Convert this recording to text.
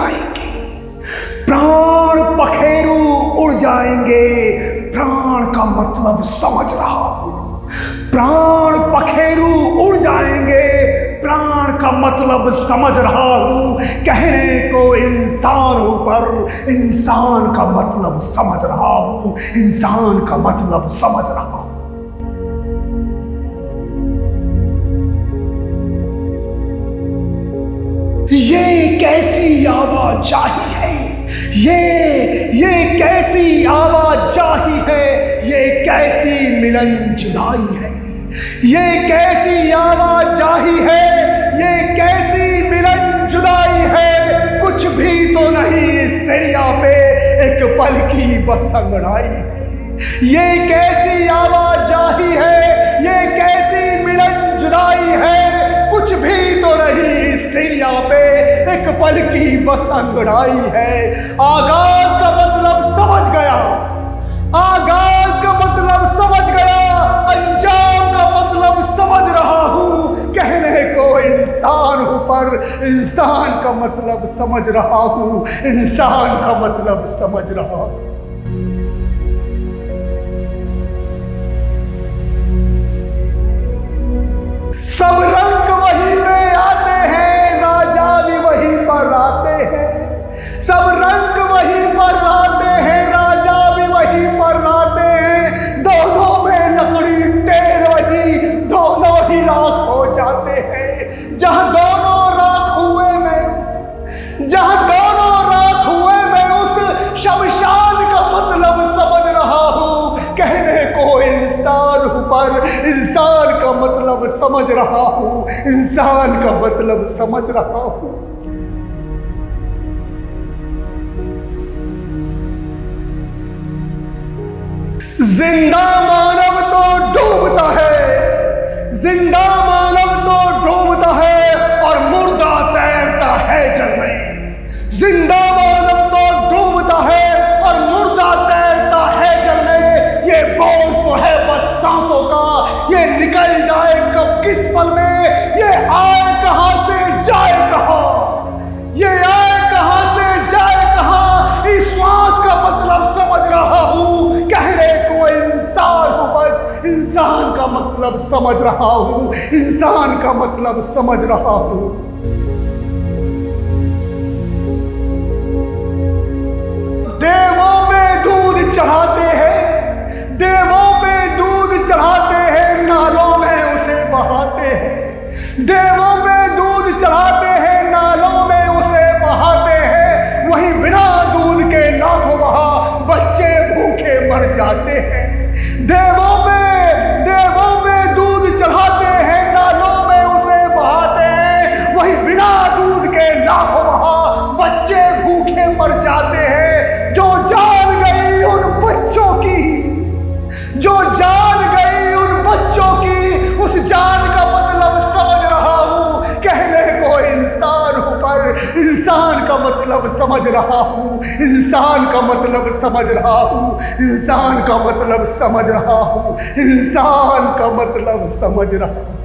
जाएंगे, प्राण पखेरु उड़ जाएंगे। प्राण का मतलब समझ रहा हूं, प्राण पखेरु उड़ जाएंगे, प्राण का मतलब समझ रहा हूं। कहने को इंसान हूं पर इंसान का मतलब समझ रहा हूं, इंसान का मतलब समझ रहा हूं। ये कैसी आवाजाही है, ये कैसी आवाजाही है, ये कैसी मिलन जुदाई है, ये कैसी आवाजाही है, ये कैसी मिलन जुदाई है। कुछ भी तो नहीं इस दरिया पे एक पल की बस अंगड़ाई है। ये कैसी आवाजाही है, ये कैसी मिलन जुदाई है। कुछ भी तो नहीं इस दरिया पे एक पल की बस अंगड़ाई है। आगाज का मतलब समझ गया, आगाज का मतलब समझ गया, अंजाम का मतलब समझ रहा हूं। कहने को इंसान हूं पर इंसान का मतलब समझ रहा हूं, इंसान का मतलब समझ रहा हूं। सब रंग वहीं पे आते हैं, राजा भी वहीं पर आते हैं। सब रंग वहीं पर आते हैं, राजा भी वहीं पर आते हैं। दोनों में लकड़ी टेढ़ वही, दोनों ही राख हो जाते हैं। जहां दोनों राख हुए मैं, जहां दोनों राख हुए मैं उस शमशान का मतलब समझ रहा हूं। कहने को इंसान हूं पर इंसान का मतलब समझ रहा हूं, इंसान का मतलब समझ रहा हूं। जिंदा मानव तो डूबता है, जिंदा मानव तो डूबता है और मुर्दा तैरता है जल में। जिंदा मानव तो डूबता है और मुर्दा तैरता है जल में। ये बोझ तो है बस सांसों का, ये निकल जाए कब किस पल में। ये आए कहां से जाए कहां, ये आए कहां से जाए कहां। इस श्वास का मतलब समझ रहा हूं। कहने को इंसान हूं बस इंसान का मतलब समझ रहा हूं, इंसान का मतलब समझ रहा हूं। देवों पे दूध चढ़ाते हैं, देवों पे दूध चढ़ाते हैं, नालों में उसे बहाते हैं। देवों पे दूध चढ़ाते हैं, नालों में उसे बहाते हैं। वहीं बिना दूध के लाखों वहां बच्चे भूखे मर जाते हैं। देवों पे दूध चढ़ाते हैं, नालों में उसे बहाते हैं। वहीं बिना दूध के लाखों वहां बच्चे भूखे मर जाते हैं। जो जान गई उन बच्चों की, जो जान गई उन बच्चों की, उस जान का मतलब समझ रहा हूं। कहने को इंसान हूं पर इंसान का मतलब समझ रहा हूं, इंसान का मतलब समझ रहा हूं, इंसान का मतलब समझ रहा हूं, इंसान का मतलब समझ रहा हूं।